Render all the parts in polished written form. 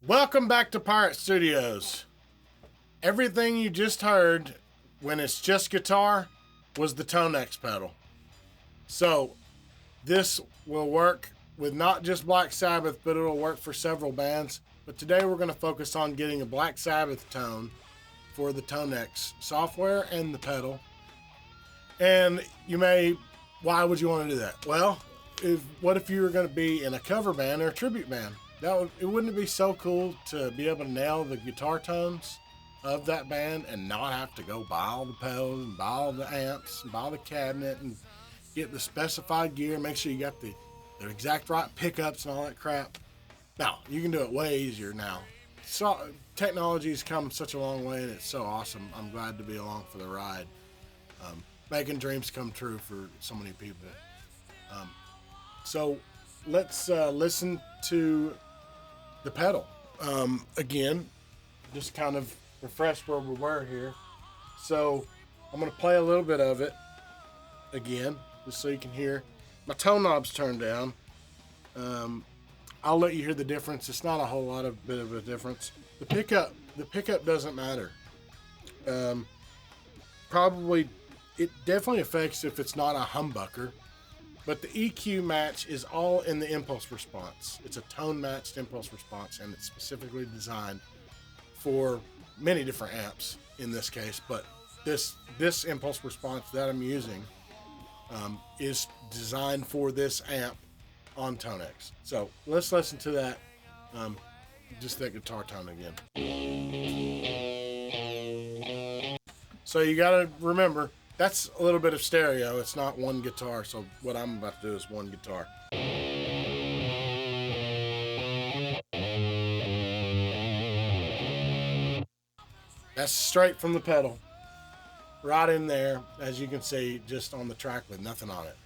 Welcome back to Pirate Studios. Everything you just heard when it's just guitar was the Tonex pedal. So this will work with not just Black Sabbath, but it'll work for several bands. But today we're going to focus on getting a Black Sabbath tone for the Tonex software and the pedal. And you may, why would you want to do that? Well, what if you were going to be in a cover band or a tribute band? Wouldn't it be so cool to be able to nail the guitar tones of that band and not have to go buy all the pedals and buy all the amps and buy the cabinet and get the specified gear, make sure you got the exact right pickups and all that crap. Now, you can do it way easier now. So technology's come such a long way and it's so awesome. I'm glad to be along for the ride. Making dreams come true for so many people. So let's listen to the pedal. Again, just kind of refresh where we were here. So I'm going to play a little bit of it again, just so you can hear. My tone knob's turned down. I'll let you hear the difference. It's not a whole lot of bit of a difference. The pickup doesn't matter. Probably, it definitely affects if it's not a humbucker. But the EQ match is all in the impulse response. It's a tone-matched impulse response, and it's specifically designed for many different amps in this case. But this impulse response that I'm using is designed for this amp on Tonex. So let's listen to that, just that guitar tone again. So you got to remember, that's a little bit of stereo. It's not one guitar, so what I'm about to do is one guitar. That's straight from the pedal. Right in there, as you can see, just on the track with nothing on it.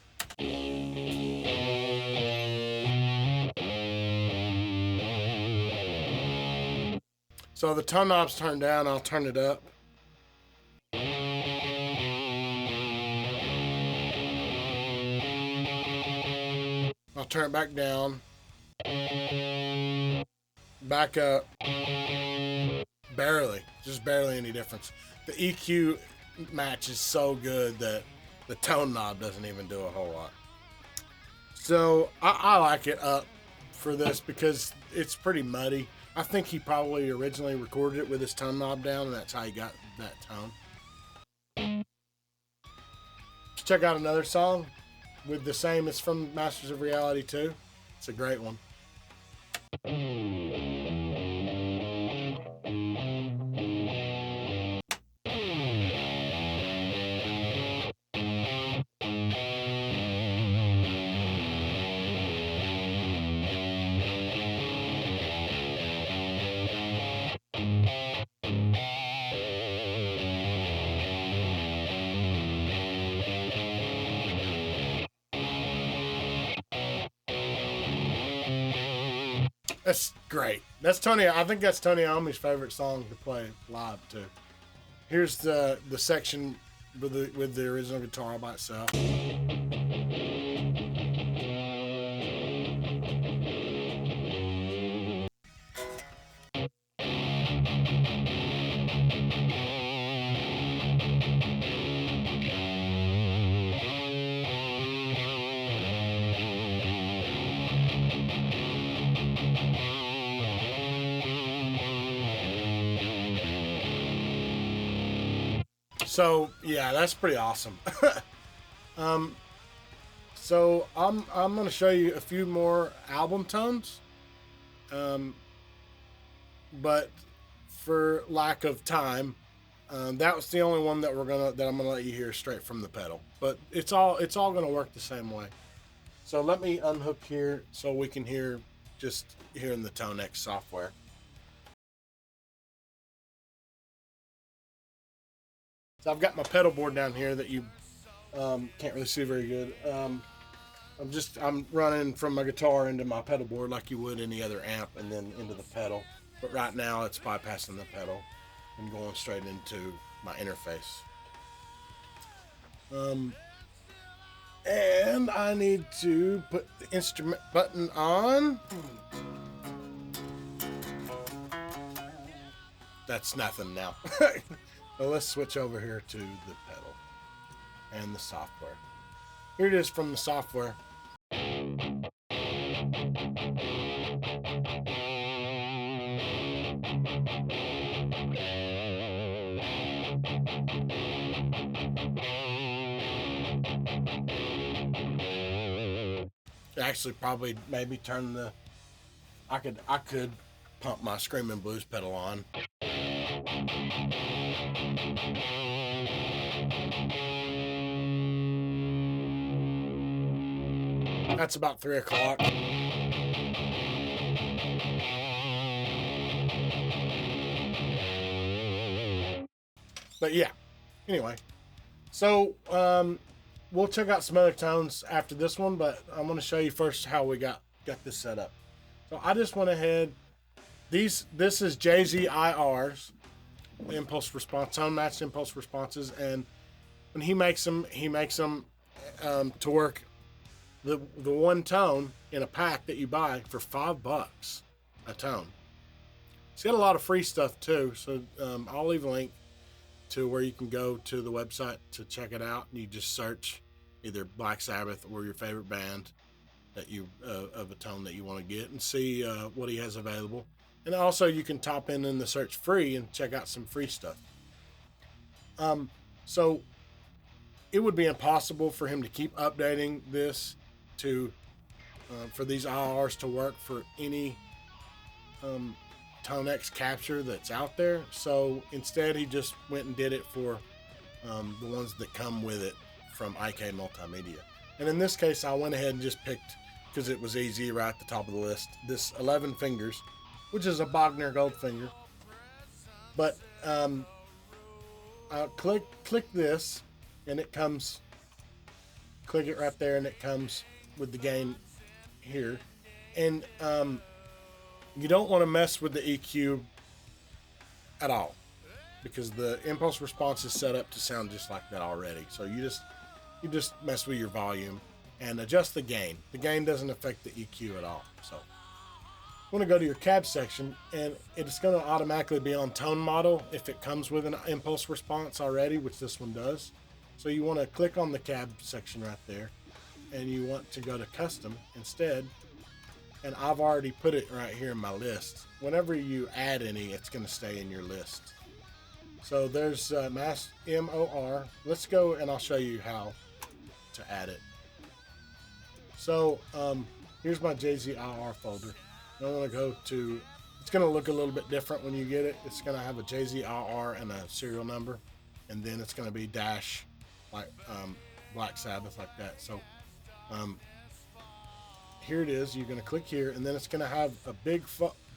So the tone knob's turned down, I'll turn it up. I'll turn it back down, back up, just barely any difference. The EQ match is so good that the tone knob doesn't even do a whole lot. So I like it up for this because it's pretty muddy. I think he probably originally recorded it with his tone knob down, and that's how he got that tone. Let's check out another song with the same. It's from Masters of Reality 2. It's a great one. That's great. That's Tony. I think that's Tony Iommi's favorite song to play live too. Here's the section with the original guitar all by itself. So yeah, that's pretty awesome. So I'm going to show you a few more album tones, but for lack of time, that was the only one that I'm gonna let you hear straight from the pedal. But it's all going to work the same way. So let me unhook here so we can hear just hearing the Tonex software. So I've got my pedal board down here that you can't really see very good. I'm running from my guitar into my pedal board like you would any other amp, and then into the pedal. But right now it's bypassing the pedal and going straight into my interface. And I need to put the instrument button on. that's nothing now. So let's switch over here to the pedal and the software. Here it is from the software. Actually, probably maybe turn the. I could pump my Screaming Blues pedal on. That's about 3 o'clock. But yeah, anyway. So we'll check out some other tones after this one, but I'm going to show you first how we got this set up. So I just went ahead. This is JZIR's impulse response, tone matched impulse responses, and when he makes them to work the one tone in a pack that you buy for $5 a tone. It's got a lot of free stuff too, so I'll leave a link to where you can go to the website to check it out, and you just search either Black Sabbath or your favorite band that you of a tone that you want to get, and see what he has available. And also you can top in the search free and check out some free stuff. So it would be impossible for him to keep updating this to for these IRs to work for any Tonex capture that's out there. So instead he just went and did it for the ones that come with it from IK Multimedia. And in this case I went ahead and just picked, because it was easy, right at the top of the list, this 11 fingers, which is a Bogner Goldfinger. But I'll click this and it comes, click it right there and it comes with the gain here. And you don't want to mess with the EQ at all, because the impulse response is set up to sound just like that already. So you just mess with your volume and adjust the gain. The gain doesn't affect the EQ at all. So you want to go to your cab section, and it's going to automatically be on tone model if it comes with an impulse response already, which this one does. So you want to click on the cab section right there, and you want to go to custom instead. And I've already put it right here in my list. Whenever you add any, it's going to stay in your list. So there's Mass MOR. Let's go and I'll show you how to add it. So here's my JZIR folder. I want to go to, it's going to look a little bit different when you get it. It's going to have a JZIR and a serial number, and then it's going to be dash like Black Sabbath like that. So here it is. You're going to click here, and then it's going to have a big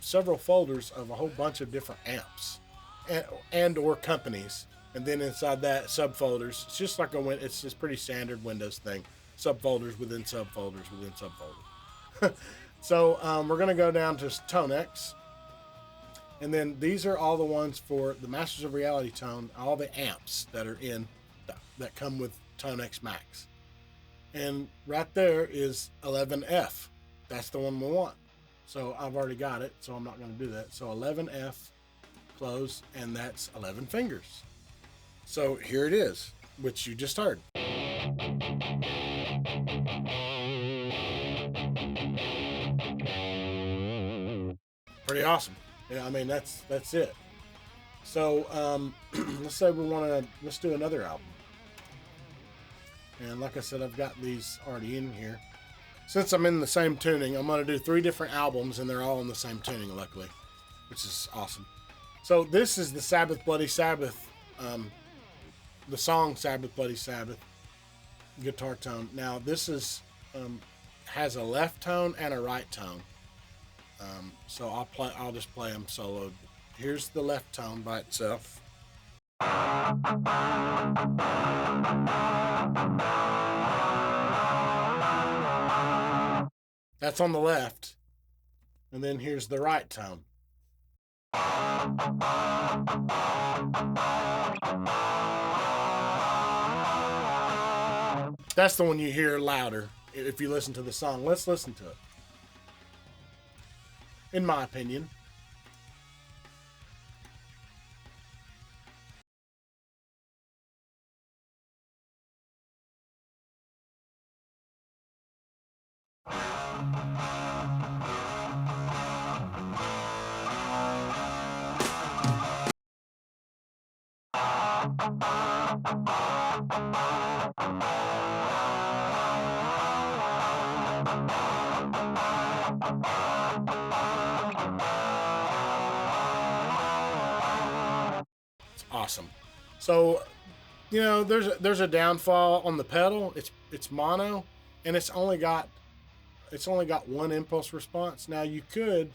several folders of a whole bunch of different amps and or companies, and then inside that subfolders. It's just like it's just pretty standard Windows thing. Subfolders within subfolders within subfolders. So we're going to go down to Tonex, and then these are all the ones for the Masters of Reality tone, all the amps that are in that come with Tonex Max. And right there is 11F. That's the one we want. So I've already got it, so I'm not going to do that. So 11F, close, and that's 11 fingers. So here it is, which you just heard. Pretty awesome. Yeah, I mean that's it. So let's say let's do another album. And like I said, I've got these already in here. Since I'm in the same tuning, I'm going to do 3 different albums, and they're all in the same tuning, luckily, which is awesome. So this is the Sabbath Bloody Sabbath, the song Sabbath Bloody Sabbath guitar tone. Now this is has a left tone and a right tone. So I'll just play them solo. Here's the left tone by itself. That's on the left. And then here's the right tone. That's the one you hear louder if you listen to the song. Let's listen to it. In my opinion. awesome. So, you know, there's a downfall on the pedal. It's mono, and it's only got one impulse response. Now you could,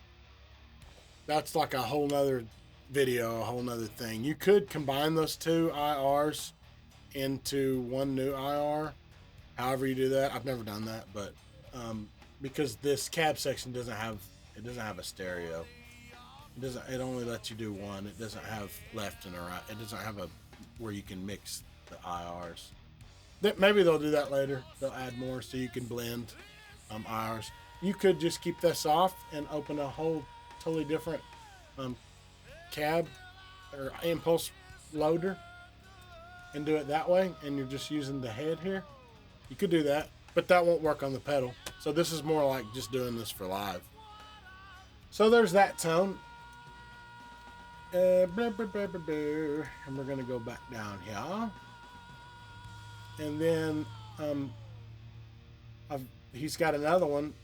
that's like a whole nother video, a whole nother thing. You could combine those two IRs into one new IR. However you do that, I've never done that, but because this cab section doesn't have a stereo. It only lets you do one. It doesn't have left and a right. It doesn't have a where you can mix the IRs. Maybe they'll do that later. They'll add more so you can blend IRs. You could just keep this off and open a whole totally different cab or impulse loader and do it that way, and you're just using the head here. You could do that, but that won't work on the pedal. So this is more like just doing this for live. So there's that tone. And we're gonna go back down here, and then he's got another one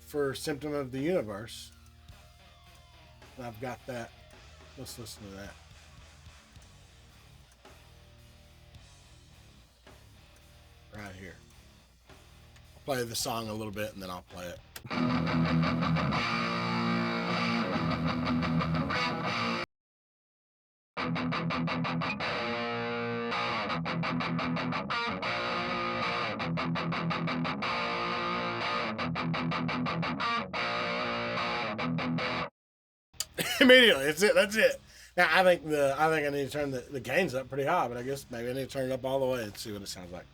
for Symptom of the Universe. And I've got that. Let's listen to that. Right here. I'll play the song a little bit and then I'll play it. Immediately, that's it. Now I think I need to turn the gains up pretty high, but I guess maybe I need to turn it up all the way and see what it sounds like.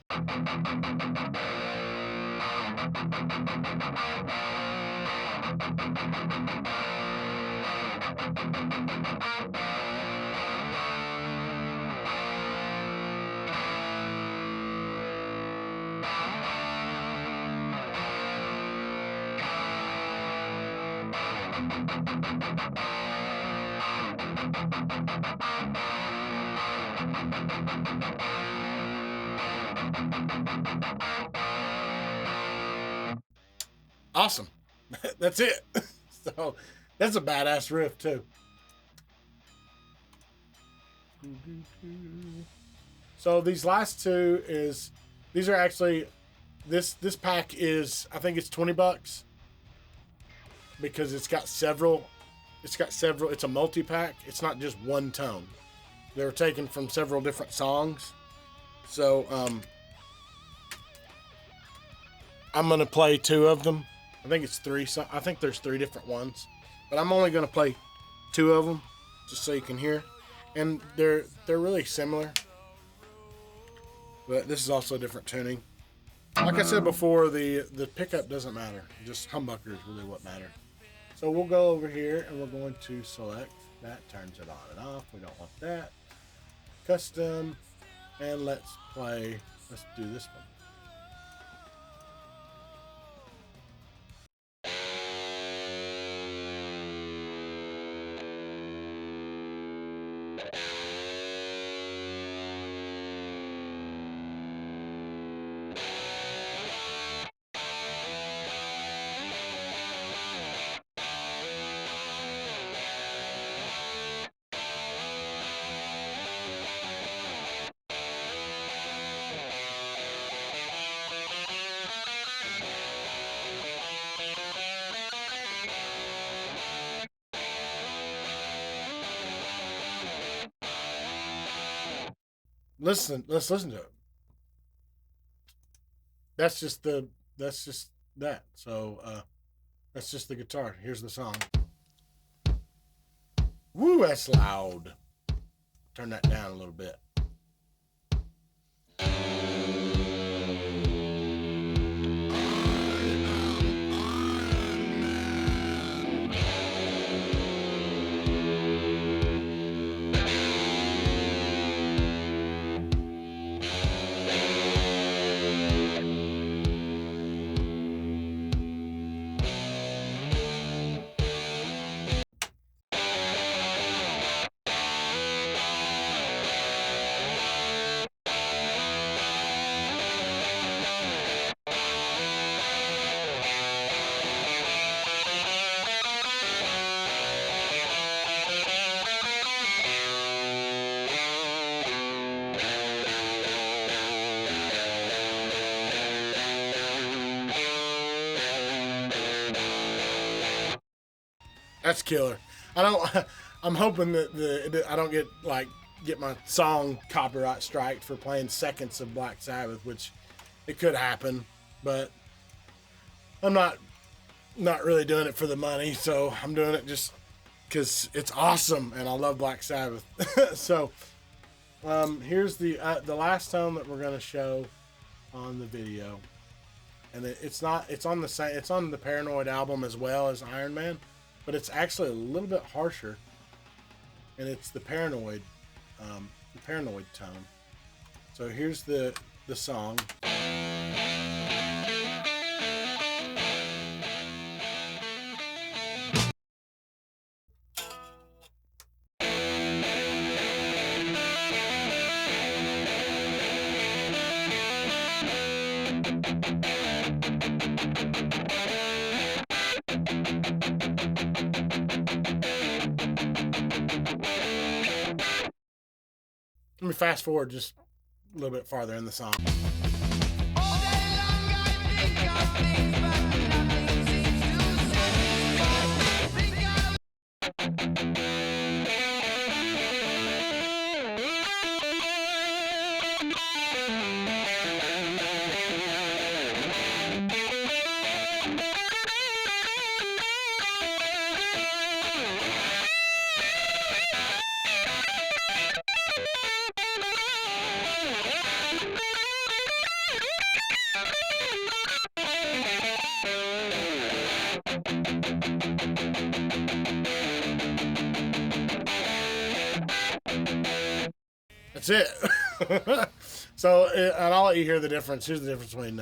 Awesome. That's it. So that's a badass riff too. So these last two these are actually this pack is, I think it's $20 because it's got several. It's a multi-pack. It's not just one tone. They were taken from several different songs. So I'm gonna play two of them. I think it's three. So I think there's three different ones, but I'm only gonna play two of them just so you can hear. And they're really similar, but this is also a different tuning. Like I said before, the pickup doesn't matter. Just humbucker is really what matters. So we'll go over here and we're going to select that. Turns it on and off. We don't want that. Custom, and let's do this one. Let's listen to it. That's just that. So that's just the guitar. Here's the song. Woo, that's loud. Turn that down a little bit. That's killer. I don't. I'm hoping that I don't get my song copyright striked for playing seconds of Black Sabbath, which it could happen, but I'm not really doing it for the money, so I'm doing it just because it's awesome and I love Black Sabbath. So here's the last tone that we're gonna show on the video, and it's on the Paranoid album as well as Iron Man, but it's actually a little bit harsher, and it's the Paranoid tone. So here's the song. Let me fast forward just a little bit farther in the song. That's it. So, and I'll let you hear the difference. Here's the difference between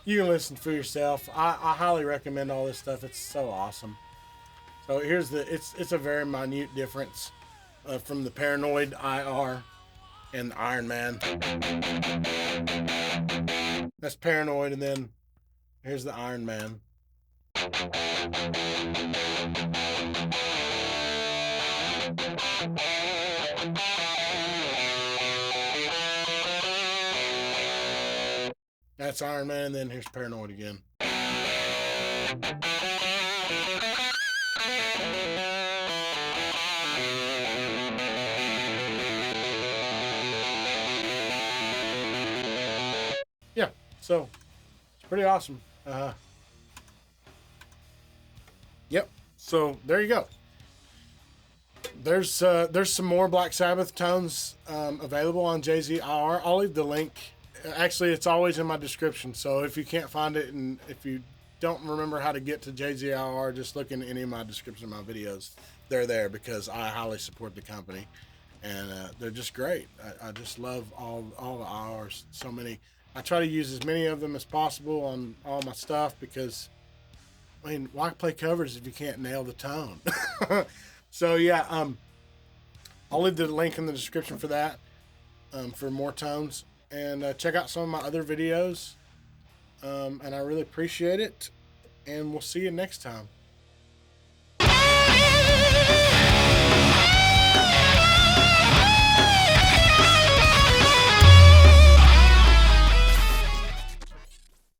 you can listen for yourself. I highly recommend all this stuff. It's so awesome. So here's it's a very minute difference from the Paranoid IR and the Iron Man. That's Paranoid, and then here's the Iron Man. That's Iron Man, and then here's Paranoid again. Yeah, so it's pretty awesome. Yep. So there you go. There's some more Black Sabbath tones available on JZIR. I'll leave the link. Actually, it's always in my description. So if you can't find it, and if you don't remember how to get to JZIR, just look in any of my description of my videos. They're there because I highly support the company, and they're just great. I just love all the IRs. So many. I try to use as many of them as possible on all my stuff because, I mean, why play covers if you can't nail the tone? So yeah, I'll leave the link in the description for that, for more tones, and check out some of my other videos, and I really appreciate it, and we'll see you next time.